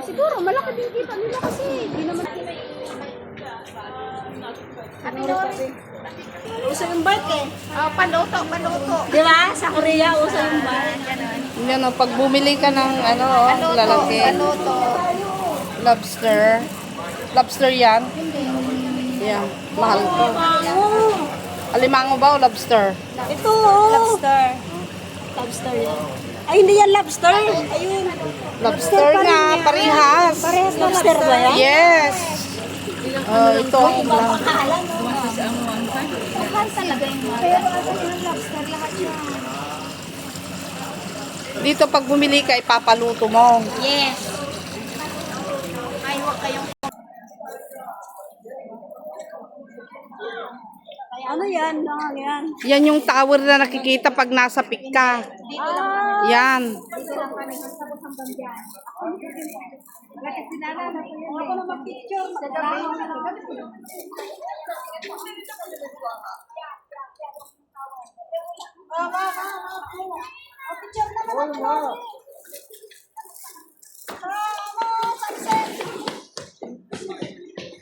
Siguro, malaki din kita nila kasi hindi naman uso yung bike eh. Oh, paluto. Di ba? Sa Korea, uso yung bike. Yan o, pag bumili ka ng ano, lalaki. Paluto. Lobster. Lobster yan. Yan, mahal to. Alimango ba o lobster? Ito, oh. Lobster. Lobster yan. Ay, hindi yan lobster. Ayun. Lobster nga, parehas. Parehas lobster ba yan? Yes. Ito. Pakala, no? Mahal talaga yung mga. Pero ano yung lobster, lahat yan. Dito pag bumili ka, ipapaluto mo. Yes. Ay, huwag kayong Ano yan? Lang yan. Yan yung tower na nakikita pag nasa peak ka. Yan. Ako na mag-picture. Sa gabi. Picture naman ako.